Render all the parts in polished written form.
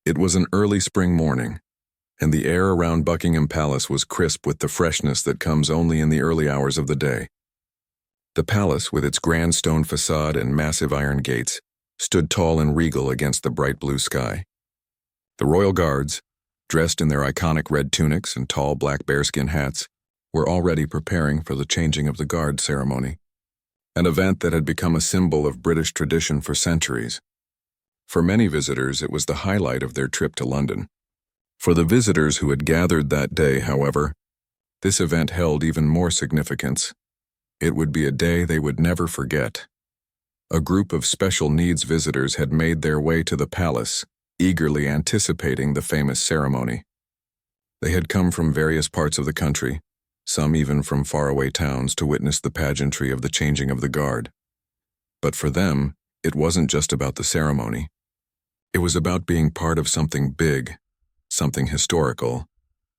It was an early spring morning, and the air around Buckingham Palace was crisp with the freshness that comes only in the early hours of the day. The palace, with its grand stone facade and massive iron gates, stood tall and regal against the bright blue sky. The royal guards, dressed in their iconic red tunics and tall black bearskin hats, were already preparing for the changing of the guard ceremony, an event that had become a symbol of British tradition for centuries. For many visitors, it was the highlight of their trip to London. For the visitors who had gathered that day, however, this event held even more significance. It would be a day they would never forget. A group of special needs visitors had made their way to the palace, eagerly anticipating the famous ceremony. They had come from various parts of the country, some even from faraway towns, to witness the pageantry of the changing of the guard. But for them, it wasn't just about the ceremony. It was about being part of something big, something historical,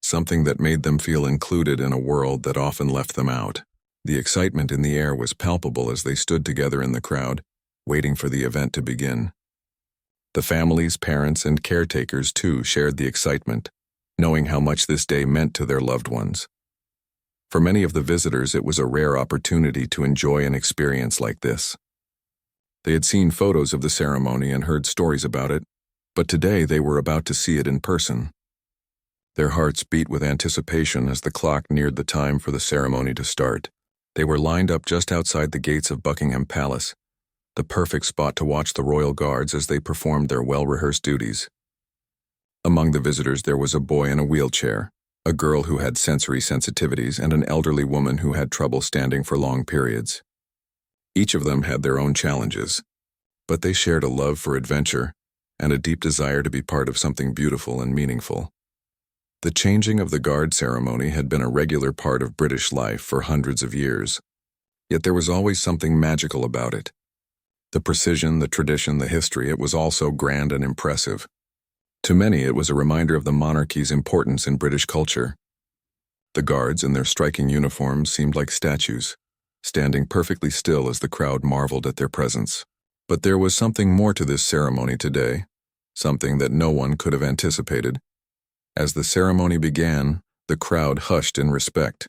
something that made them feel included in a world that often left them out. The excitement in the air was palpable as they stood together in the crowd, waiting for the event to begin. The families, parents, and caretakers, too, shared the excitement, knowing how much this day meant to their loved ones. For many of the visitors, it was a rare opportunity to enjoy an experience like this. They had seen photos of the ceremony and heard stories about it, but today they were about to see it in person. Their hearts beat with anticipation as the clock neared the time for the ceremony to start. They were lined up just outside the gates of Buckingham Palace, the perfect spot to watch the royal guards as they performed their well-rehearsed duties. Among the visitors there was a boy in a wheelchair, a girl who had sensory sensitivities, and an elderly woman who had trouble standing for long periods. Each of them had their own challenges, but they shared a love for adventure and a deep desire to be part of something beautiful and meaningful. The changing of the guard ceremony had been a regular part of British life for hundreds of years, yet there was always something magical about it. The precision, the tradition, the history, it was all so grand and impressive. To many, it was a reminder of the monarchy's importance in British culture. The guards in their striking uniforms seemed like statues, standing perfectly still as the crowd marveled at their presence. But there was something more to this ceremony today, something that no one could have anticipated. As the ceremony began, the crowd hushed in respect.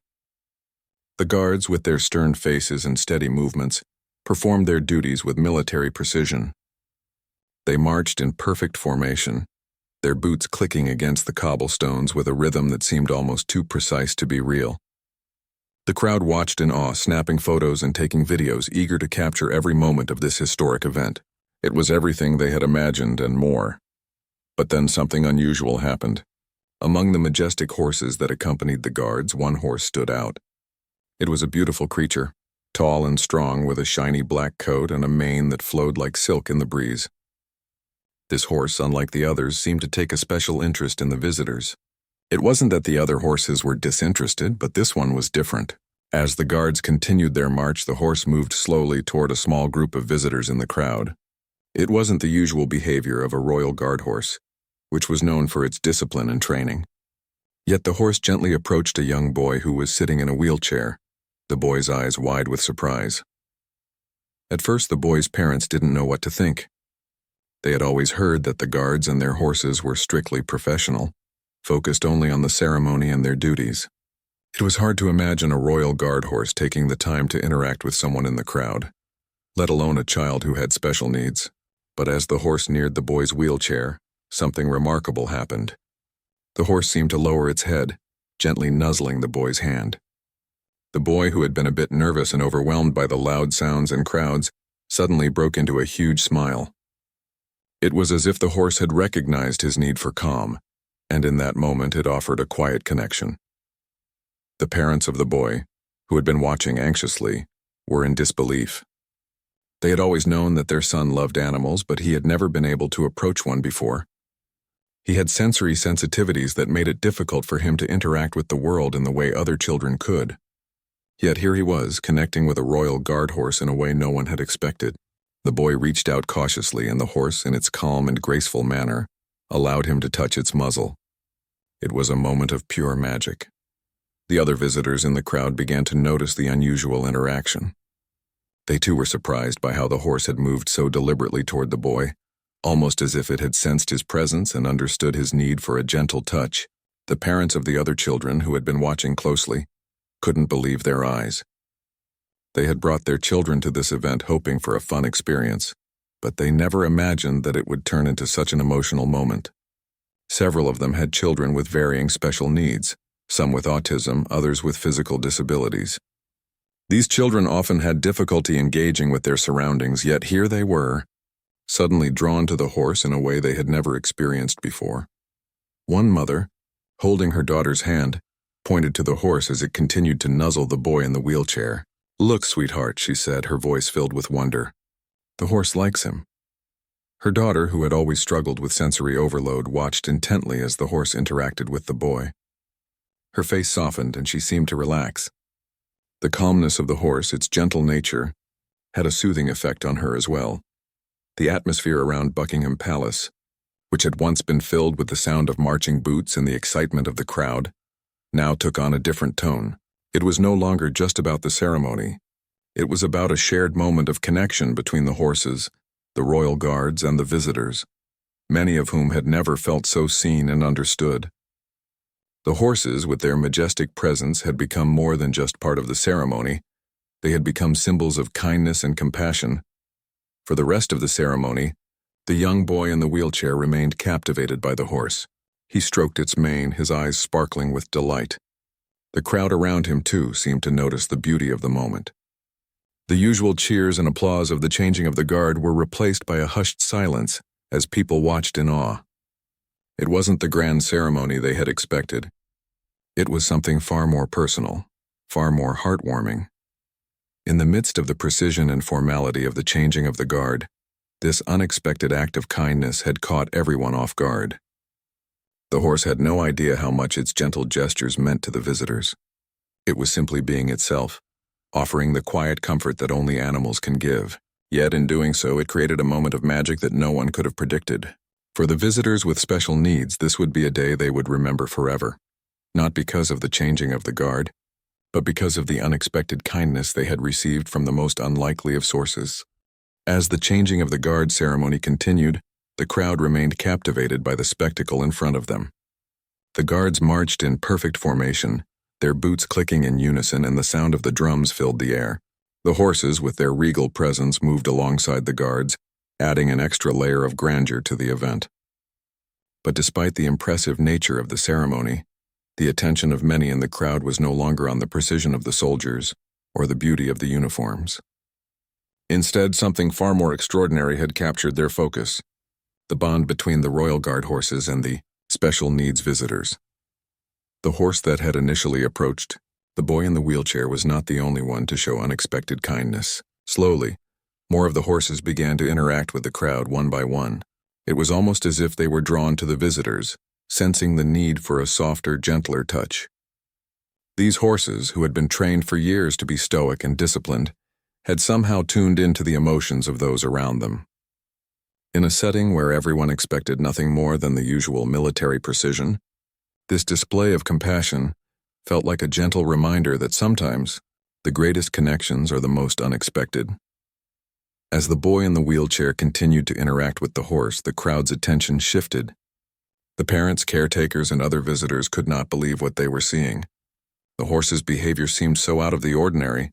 The guards, with their stern faces and steady movements, performed their duties with military precision. They marched in perfect formation, their boots clicking against the cobblestones with a rhythm that seemed almost too precise to be real. The crowd watched in awe, snapping photos and taking videos, eager to capture every moment of this historic event. It was everything they had imagined and more. But then something unusual happened. Among the majestic horses that accompanied the guards, one horse stood out. It was a beautiful creature, tall and strong, with a shiny black coat and a mane that flowed like silk in the breeze. This horse, unlike the others, seemed to take a special interest in the visitors. It wasn't that the other horses were disinterested, but this one was different. As the guards continued their march, the horse moved slowly toward a small group of visitors in the crowd. It wasn't the usual behavior of a royal guard horse, which was known for its discipline and training. Yet the horse gently approached a young boy who was sitting in a wheelchair, the boy's eyes wide with surprise. At first, the boy's parents didn't know what to think. They had always heard that the guards and their horses were strictly professional, focused only on the ceremony and their duties. It was hard to imagine a royal guard horse taking the time to interact with someone in the crowd, let alone a child who had special needs. But as the horse neared the boy's wheelchair, something remarkable happened. The horse seemed to lower its head, gently nuzzling the boy's hand. The boy, who had been a bit nervous and overwhelmed by the loud sounds and crowds, suddenly broke into a huge smile. It was as if the horse had recognized his need for calm, and in that moment it offered a quiet connection. The parents of the boy, who had been watching anxiously, were in disbelief. They had always known that their son loved animals, but he had never been able to approach one before. He had sensory sensitivities that made it difficult for him to interact with the world in the way other children could. Yet here he was, connecting with a royal guard horse in a way no one had expected. The boy reached out cautiously, and the horse, in its calm and graceful manner, allowed him to touch its muzzle. It was a moment of pure magic. The other visitors in the crowd began to notice the unusual interaction. They too were surprised by how the horse had moved so deliberately toward the boy, Almost as if it had sensed his presence and understood his need for a gentle touch, the parents of the other children, who had been watching closely, couldn't believe their eyes. They had brought their children to this event hoping for a fun experience, but they never imagined that it would turn into such an emotional moment. Several of them had children with varying special needs, some with autism, others with physical disabilities. These children often had difficulty engaging with their surroundings, yet here they were, suddenly drawn to the horse in a way they had never experienced before. One mother, holding her daughter's hand, pointed to the horse as it continued to nuzzle the boy in the wheelchair. "Look, sweetheart," she said, her voice filled with wonder. "The horse likes him." Her daughter, who had always struggled with sensory overload, watched intently as the horse interacted with the boy. Her face softened and she seemed to relax. The calmness of the horse, its gentle nature, had a soothing effect on her as well. The atmosphere around Buckingham Palace, which had once been filled with the sound of marching boots and the excitement of the crowd, now took on a different tone. It was no longer just about the ceremony. It was about a shared moment of connection between the horses, the royal guards, and the visitors, many of whom had never felt so seen and understood. The horses, with their majestic presence, had become more than just part of the ceremony. They had become symbols of kindness and compassion. For the rest of the ceremony, the young boy in the wheelchair remained captivated by the horse. He stroked its mane, his eyes sparkling with delight. The crowd around him, too, seemed to notice the beauty of the moment. The usual cheers and applause of the changing of the guard were replaced by a hushed silence as people watched in awe. It wasn't the grand ceremony they had expected. It was something far more personal, far more heartwarming. In the midst of the precision and formality of the changing of the guard, this unexpected act of kindness had caught everyone off guard. The horse had no idea how much its gentle gestures meant to the visitors. It was simply being itself, offering the quiet comfort that only animals can give. Yet in doing so, it created a moment of magic that no one could have predicted. For the visitors with special needs, this would be a day they would remember forever, not because of the changing of the guard, but because of the unexpected kindness they had received from the most unlikely of sources. As the changing of the guard ceremony continued, the crowd remained captivated by the spectacle in front of them. The guards marched in perfect formation, their boots clicking in unison, and the sound of the drums filled the air. The horses, with their regal presence, moved alongside the guards, adding an extra layer of grandeur to the event. But despite the impressive nature of the ceremony, the attention of many in the crowd was no longer on the precision of the soldiers or the beauty of the uniforms. Instead, something far more extraordinary had captured their focus: the bond between the Royal Guard horses and the special needs visitors. The horse that had initially approached the boy in the wheelchair was not the only one to show unexpected kindness. Slowly, more of the horses began to interact with the crowd one by one. It was almost as if they were drawn to the visitors, sensing the need for a softer, gentler touch. These horses, who had been trained for years to be stoic and disciplined, had somehow tuned into the emotions of those around them. In a setting where everyone expected nothing more than the usual military precision, this display of compassion felt like a gentle reminder that sometimes the greatest connections are the most unexpected. As the boy in the wheelchair continued to interact with the horse, the crowd's attention shifted. The parents, caretakers, and other visitors could not believe what they were seeing. The horse's behavior seemed so out of the ordinary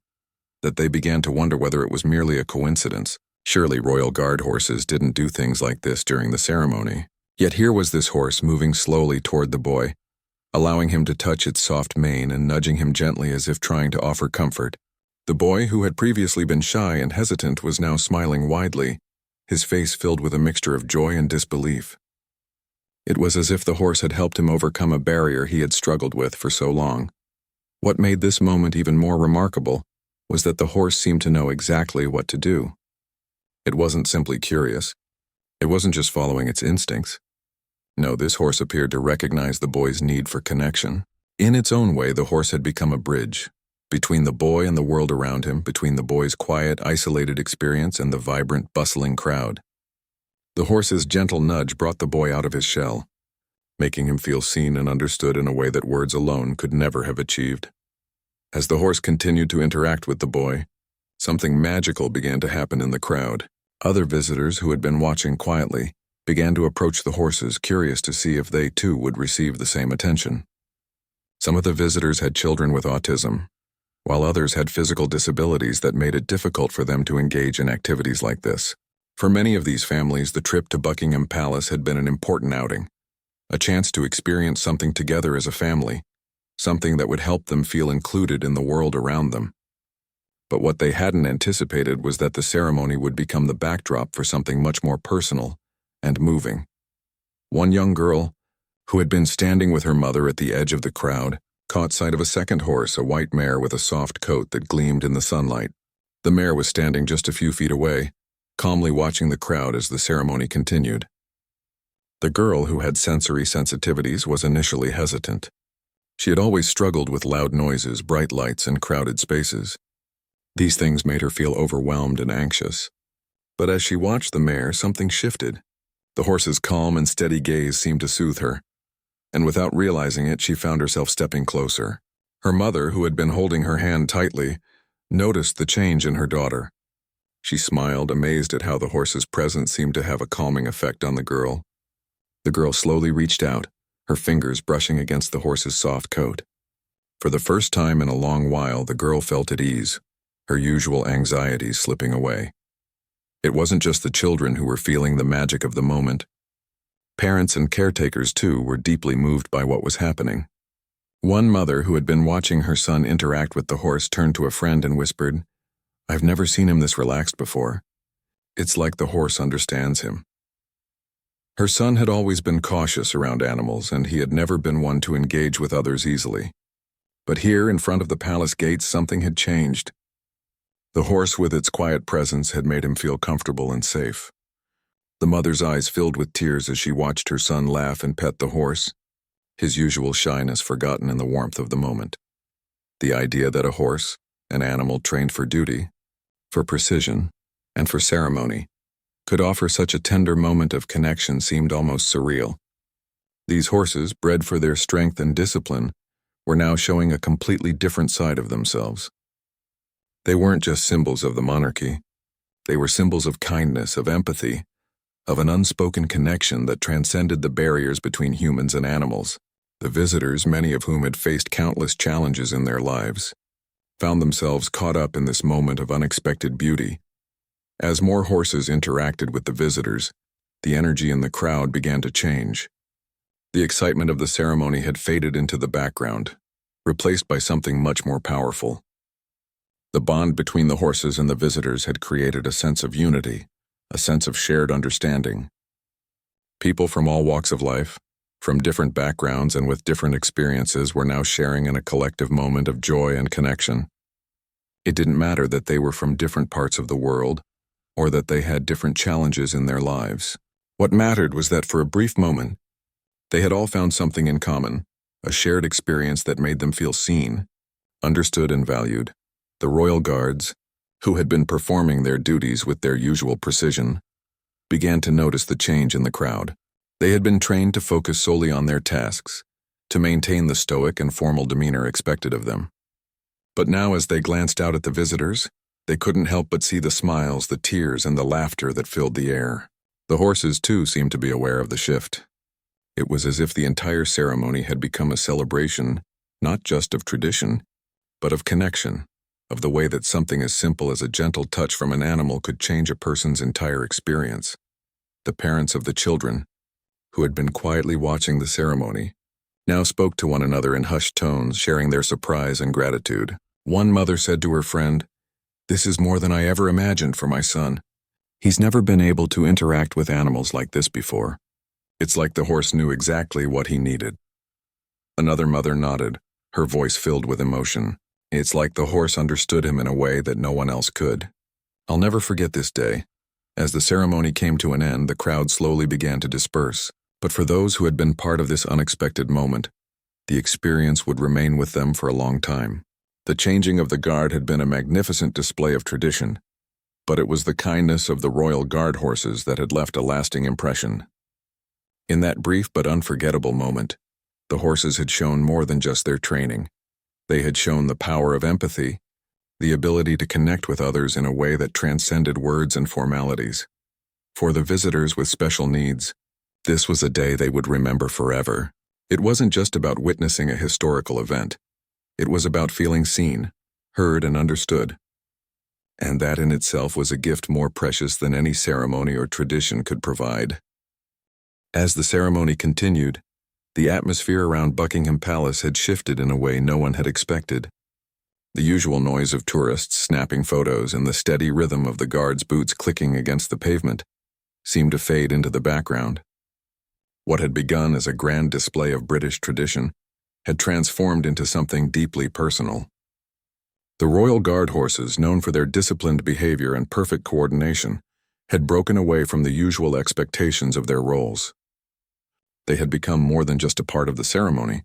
that they began to wonder whether it was merely a coincidence. Surely Royal Guard horses didn't do things like this during the ceremony. Yet here was this horse moving slowly toward the boy, allowing him to touch its soft mane and nudging him gently as if trying to offer comfort. The boy, who had previously been shy and hesitant, was now smiling widely, his face filled with a mixture of joy and disbelief. It was as if the horse had helped him overcome a barrier he had struggled with for so long. What made this moment even more remarkable was that the horse seemed to know exactly what to do. It wasn't simply curious. It wasn't just following its instincts. No, this horse appeared to recognize the boy's need for connection. In its own way, the horse had become a bridge between the boy and the world around him, between the boy's quiet, isolated experience and the vibrant, bustling crowd. The horse's gentle nudge brought the boy out of his shell, making him feel seen and understood in a way that words alone could never have achieved. As the horse continued to interact with the boy, something magical began to happen in the crowd. Other visitors who had been watching quietly began to approach the horses, curious to see if they too would receive the same attention. Some of the visitors had children with autism, while others had physical disabilities that made it difficult for them to engage in activities like this. For many of these families, the trip to Buckingham Palace had been an important outing, a chance to experience something together as a family, something that would help them feel included in the world around them. But what they hadn't anticipated was that the ceremony would become the backdrop for something much more personal and moving. One young girl, who had been standing with her mother at the edge of the crowd, caught sight of a second horse, a white mare with a soft coat that gleamed in the sunlight. The mare was standing just a few feet away, calmly watching the crowd as the ceremony continued. The girl, who had sensory sensitivities, was initially hesitant. She had always struggled with loud noises, bright lights, and crowded spaces. These things made her feel overwhelmed and anxious. But as she watched the mare, something shifted. The horse's calm and steady gaze seemed to soothe her, and without realizing it, she found herself stepping closer. Her mother, who had been holding her hand tightly, noticed the change in her daughter. She smiled, amazed at how the horse's presence seemed to have a calming effect on the girl. The girl slowly reached out, her fingers brushing against the horse's soft coat. For the first time in a long while, the girl felt at ease, her usual anxieties slipping away. It wasn't just the children who were feeling the magic of the moment. Parents and caretakers, too, were deeply moved by what was happening. One mother, who had been watching her son interact with the horse, turned to a friend and whispered, "I've never seen him this relaxed before. It's like the horse understands him." Her son had always been cautious around animals, and he had never been one to engage with others easily. But here, in front of the palace gates, something had changed. The horse, with its quiet presence, had made him feel comfortable and safe. The mother's eyes filled with tears as she watched her son laugh and pet the horse, his usual shyness forgotten in the warmth of the moment. The idea that a horse, an animal trained for duty, for precision, and for ceremony, could offer such a tender moment of connection seemed almost surreal. These horses, bred for their strength and discipline, were now showing a completely different side of themselves. They weren't just symbols of the monarchy. They were symbols of kindness, of empathy, of an unspoken connection that transcended the barriers between humans and animals. The visitors, many of whom had faced countless challenges in their lives, found themselves caught up in this moment of unexpected beauty. As more horses interacted with the visitors, the energy in the crowd began to change. The excitement of the ceremony had faded into the background, replaced by something much more powerful. The bond between the horses and the visitors had created a sense of unity, a sense of shared understanding. People from all walks of life, from different backgrounds and with different experiences, were now sharing in a collective moment of joy and connection. It didn't matter that they were from different parts of the world, or that they had different challenges in their lives. What mattered was that for a brief moment, they had all found something in common, a shared experience that made them feel seen, understood, and valued. The royal guards, who had been performing their duties with their usual precision, began to notice the change in the crowd. They had been trained to focus solely on their tasks, to maintain the stoic and formal demeanor expected of them. But now, as they glanced out at the visitors, they couldn't help but see the smiles, the tears, and the laughter that filled the air. The horses, too, seemed to be aware of the shift. It was as if the entire ceremony had become a celebration, not just of tradition, but of connection, of the way that something as simple as a gentle touch from an animal could change a person's entire experience. The parents of the children, who had been quietly watching the ceremony, now spoke to one another in hushed tones, sharing their surprise and gratitude. One mother said to her friend, "This is more than I ever imagined for my son. He's never been able to interact with animals like this before. It's like the horse knew exactly what he needed." Another mother nodded, her voice filled with emotion. "It's like the horse understood him in a way that no one else could." I'll never forget this day. As the ceremony came to an end, the crowd slowly began to disperse. But for those who had been part of this unexpected moment, the experience would remain with them for a long time. The changing of the guard had been a magnificent display of tradition, but it was the kindness of the royal guard horses that had left a lasting impression. In that brief but unforgettable moment, the horses had shown more than just their training. They had shown the power of empathy, the ability to connect with others in a way that transcended words and formalities. For the visitors with special needs, this was a day they would remember forever. It wasn't just about witnessing a historical event. It was about feeling seen, heard, and understood. And that in itself was a gift more precious than any ceremony or tradition could provide. As the ceremony continued, the atmosphere around Buckingham Palace had shifted in a way no one had expected. The usual noise of tourists snapping photos and the steady rhythm of the guards' boots clicking against the pavement seemed to fade into the background. What had begun as a grand display of British tradition had transformed into something deeply personal. The Royal Guard horses, known for their disciplined behavior and perfect coordination, had broken away from the usual expectations of their roles. They had become more than just a part of the ceremony.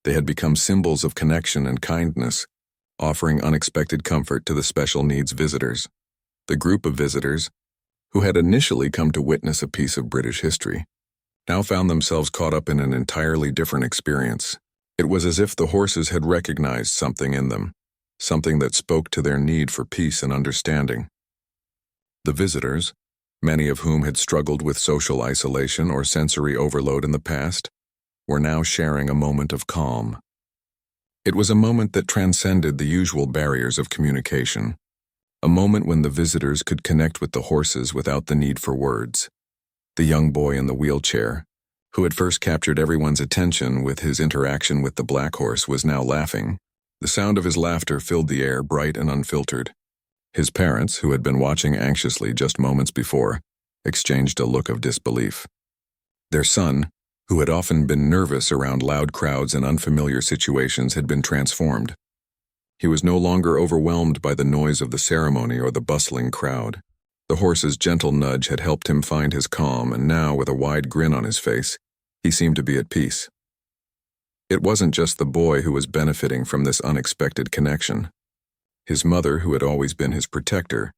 They had become symbols of connection and kindness, offering unexpected comfort to the special needs visitors. The group of visitors, who had initially come to witness a piece of British history, now found themselves caught up in an entirely different experience. It was as if the horses had recognized something in them, something that spoke to their need for peace and understanding. The visitors, many of whom had struggled with social isolation or sensory overload in the past, were now sharing a moment of calm. It was a moment that transcended the usual barriers of communication, a moment when the visitors could connect with the horses without the need for words. The young boy in the wheelchair, who had first captured everyone's attention with his interaction with the black horse, was now laughing. The sound of his laughter filled the air, bright and unfiltered. His parents, who had been watching anxiously just moments before, exchanged a look of disbelief. Their son, who had often been nervous around loud crowds and unfamiliar situations, had been transformed. He was no longer overwhelmed by the noise of the ceremony or the bustling crowd. The horse's gentle nudge had helped him find his calm, and now, with a wide grin on his face, he seemed to be at peace. It wasn't just the boy who was benefiting from this unexpected connection. His mother, who had always been his protector,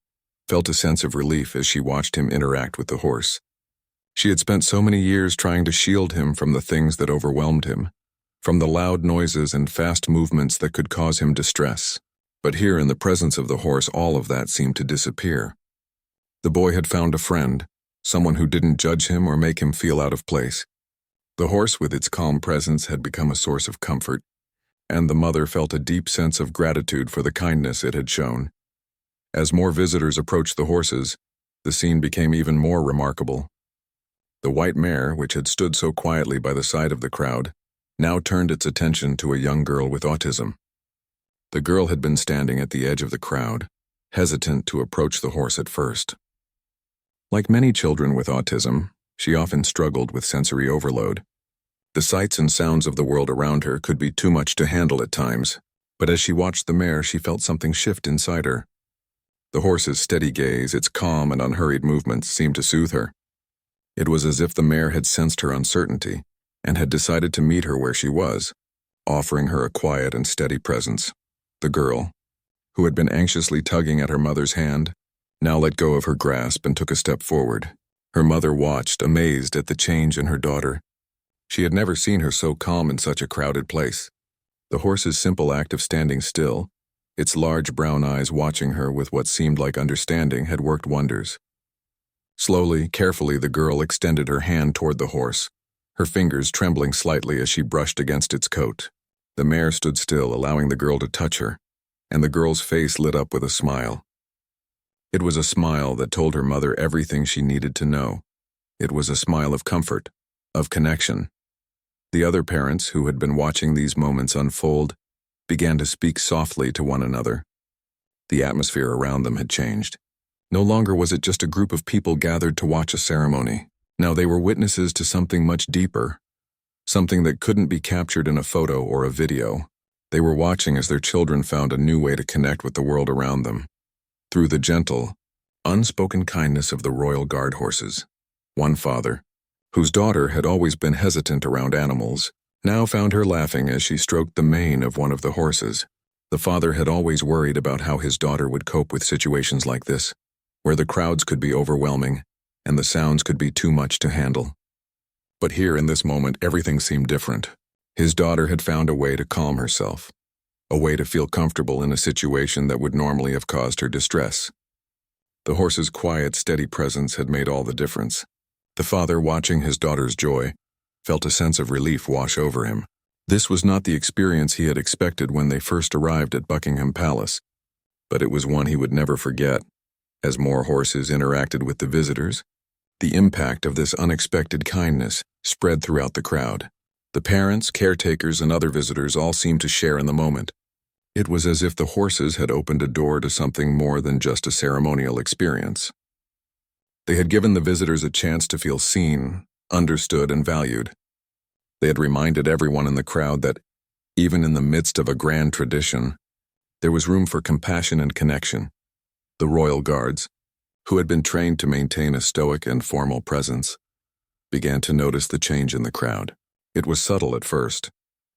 felt a sense of relief as she watched him interact with the horse. She had spent so many years trying to shield him from the things that overwhelmed him, from the loud noises and fast movements that could cause him distress. But here, in the presence of the horse, all of that seemed to disappear. The boy had found a friend, someone who didn't judge him or make him feel out of place. The horse, with its calm presence, had become a source of comfort, and the mother felt a deep sense of gratitude for the kindness it had shown. As more visitors approached the horses, the scene became even more remarkable. The white mare, which had stood so quietly by the side of the crowd, now turned its attention to a young girl with autism. The girl had been standing at the edge of the crowd, hesitant to approach the horse at first. Like many children with autism, she often struggled with sensory overload. The sights and sounds of the world around her could be too much to handle at times, but as she watched the mare, she felt something shift inside her. The horse's steady gaze, its calm and unhurried movements, seemed to soothe her. It was as if the mare had sensed her uncertainty and had decided to meet her where she was, offering her a quiet and steady presence. The girl, who had been anxiously tugging at her mother's hand, now let go of her grasp and took a step forward. Her mother watched, amazed at the change in her daughter. She had never seen her so calm in such a crowded place. The horse's simple act of standing still, its large brown eyes watching her with what seemed like understanding, had worked wonders. Slowly, carefully, the girl extended her hand toward the horse, her fingers trembling slightly as she brushed against its coat. The mare stood still, allowing the girl to touch her, and the girl's face lit up with a smile. It was a smile that told her mother everything she needed to know. It was a smile of comfort, of connection. The other parents, who had been watching these moments unfold, began to speak softly to one another. The atmosphere around them had changed. No longer was it just a group of people gathered to watch a ceremony. Now they were witnesses to something much deeper, something that couldn't be captured in a photo or a video. They were watching as their children found a new way to connect with the world around them, through the gentle, unspoken kindness of the Royal Guard horses. One father, whose daughter had always been hesitant around animals, now found her laughing as she stroked the mane of one of the horses. The father had always worried about how his daughter would cope with situations like this, where the crowds could be overwhelming and the sounds could be too much to handle. But here, in this moment, everything seemed different. His daughter had found a way to calm herself, a way to feel comfortable in a situation that would normally have caused her distress. The horse's quiet, steady presence had made all the difference. The father, watching his daughter's joy, felt a sense of relief wash over him. This was not the experience he had expected when they first arrived at Buckingham Palace, but it was one he would never forget. As more horses interacted with the visitors, the impact of this unexpected kindness spread throughout the crowd. The parents, caretakers, and other visitors all seemed to share in the moment. It was as if the horses had opened a door to something more than just a ceremonial experience. They had given the visitors a chance to feel seen, understood, and valued. They had reminded everyone in the crowd that, even in the midst of a grand tradition, there was room for compassion and connection. The royal guards, who had been trained to maintain a stoic and formal presence, began to notice the change in the crowd. It was subtle at first,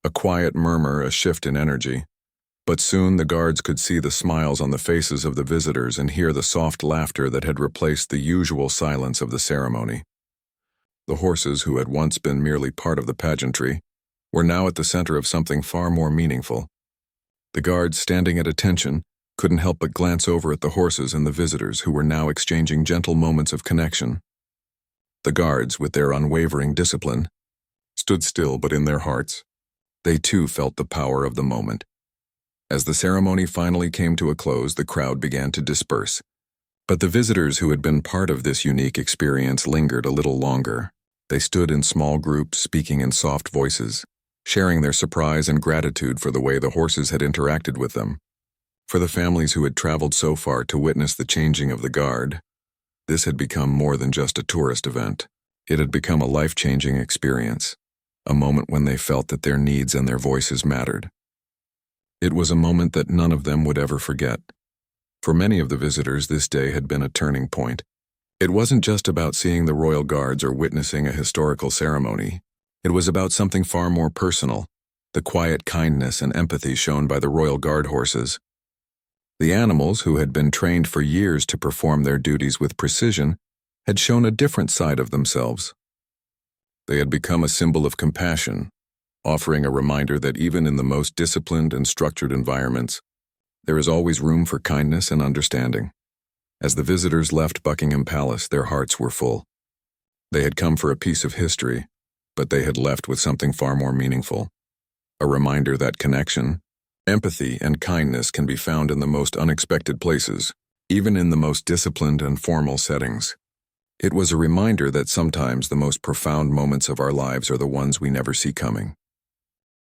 a quiet murmur, a shift in energy. But soon the guards could see the smiles on the faces of the visitors and hear the soft laughter that had replaced the usual silence of the ceremony. The horses, who had once been merely part of the pageantry, were now at the center of something far more meaningful. The guards, standing at attention, couldn't help but glance over at the horses and the visitors, who were now exchanging gentle moments of connection. The guards, with their unwavering discipline, stood still, but in their hearts, they too felt the power of the moment. As the ceremony finally came to a close, the crowd began to disperse. But the visitors who had been part of this unique experience lingered a little longer. They stood in small groups, speaking in soft voices, sharing their surprise and gratitude for the way the horses had interacted with them. For the families who had traveled so far to witness the changing of the guard, this had become more than just a tourist event. It had become a life-changing experience, a moment when they felt that their needs and their voices mattered. It was a moment that none of them would ever forget. For many of the visitors, this day had been a turning point. It wasn't just about seeing the royal guards or witnessing a historical ceremony. It was about something far more personal, the quiet kindness and empathy shown by the royal guard horses. The animals, who had been trained for years to perform their duties with precision, had shown a different side of themselves. They had become a symbol of compassion, offering a reminder that even in the most disciplined and structured environments, there is always room for kindness and understanding. As the visitors left Buckingham Palace, their hearts were full. They had come for a piece of history, but they had left with something far more meaningful, a reminder that connection, empathy, and kindness can be found in the most unexpected places, even in the most disciplined and formal settings. It was a reminder that sometimes the most profound moments of our lives are the ones we never see coming.